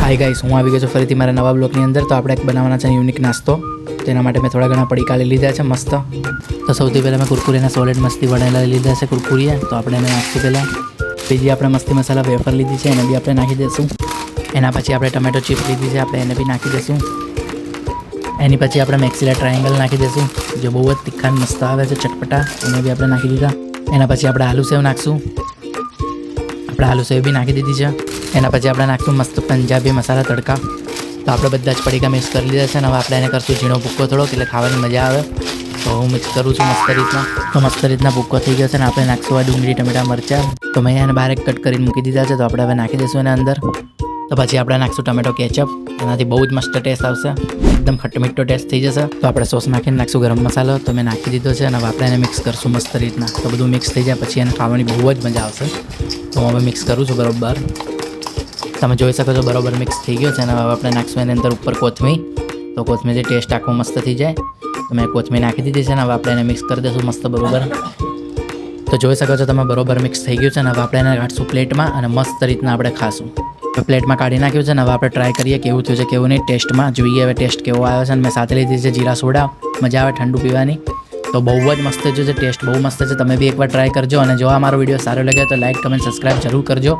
Hi guys, હું આવી ગયો છું ફરીથી મારા નવા બ્લોગની અંદર। તો આપણે એક બનાવવાના છે યુનિક નાસ્તો। તેના માટે મેં થોડા ઘણા પડીકા લઈ લીધા છે મસ્ત। તો સૌથી પહેલાં મેં કુરકુરેના સોલિડ મસ્તી વડાયેલા લઈ લીધા છે કુરકુરિયા। તો આપણે એને નાખીશું પહેલાં। બીજી આપણે મસ્તી મસાલા વેફર લીધી છે, એને બી આપણે નાખી દઈશું। એના પછી આપણે ટમેટો ચીપ લીધી છે, આપણે એને બી નાખી દઈશું। એની પછી આપણે મેક્સિલા ટ્રાયેંગલ નાખી દઈશું, જે બહુ જ તીખા મસ્ત આવે છે, ચટપટા। એને બી આપણે નાખી દીધા। એના પછી આપણે આલુ સેવ નાખીશું, આપણે આલુ સેવ બી નાખી દીધી છે। એના પછી આપણે નાખીશું મસ્ત પંજાબી મસાલા તડકા। તો આપણે બધા જ પડીકા મિક્સ કરી લીધા છે, અને હવે આપણે એને કરશું ઝીણો ભૂક્કો થોડોક, એટલે ખાવાની મજા આવે। તો હું મિક્સ કરું છું મસ્ત રીતના। તો મસ્ત રીતના ભૂક્કો થઈ ગયો છે, અને આપણે નાખશું આ ડુંગળી ટમેટા મરચાં। તો મેં એને બહાર કટ કરીને મૂકી દીધા છે, તો આપણે હવે નાખી દઈશું એને અંદર। તો પછી આપણે નાખશું ટમેટો કેચઅપ, એનાથી બહુ જ મસ્ત ટેસ્ટ આવશે, એકદમ ખટ્ટમીઠો ટેસ્ટ થઈ જશે। તો આપણે સોસ નાખીને નાખશું ગરમ મસાલો, તો મેં નાખી દીધો છે, અને હવે આપણે એને મિક્સ કરશું મસ્ત રીતના। તો બધું મિક્સ થઈ જાય પછી એને ખાવાની બહુ જ મજા આવશે। તો હું હવે મિક્સ કરું છું બરોબર, તમે જોઈ શકો છો બરોબર મિક્સ થઈ ગયો છે। અને હવે આપણે નાખશું એની અંદર ઉપર કોથમીર। તો કોથમીરથી ટેસ્ટ આખો મસ્ત થઈ જાય, તો મેં કોથમીર નાખી દીધી છે, અને હવે આપણે એને મિક્સ કરી દઈશું મસ્ત બરોબર। તો જોઈ શકો છો તમે બરોબર મિક્સ થઈ ગયું છે, અને હવે આપણે એને કાઢશું પ્લેટમાં, અને મસ્ત રીતના આપણે ખાશું। પ્લેટમાં કાઢી નાખ્યું છે, અને હવે આપણે ટ્રાય કરીએ કેવું થયું છે કેવું નહીં। ટેસ્ટમાં જોઈએ હવે ટેસ્ટ કેવો આવ્યો છે। અને મેં સાથે લીધી છે જીરા સોડા, મજા આવે ઠંડુ પીવાની। તો બહુ જ મસ્ત છે, ટેસ્ટ બહુ મસ્ત છે, તમે બી એકવાર ટ્રાય કરજો। અને જો આ મારો વિડીયો સારો લાગે તો લાઈક કમેન્ટ સબસ્ક્રાઈબ જરૂર કરજો।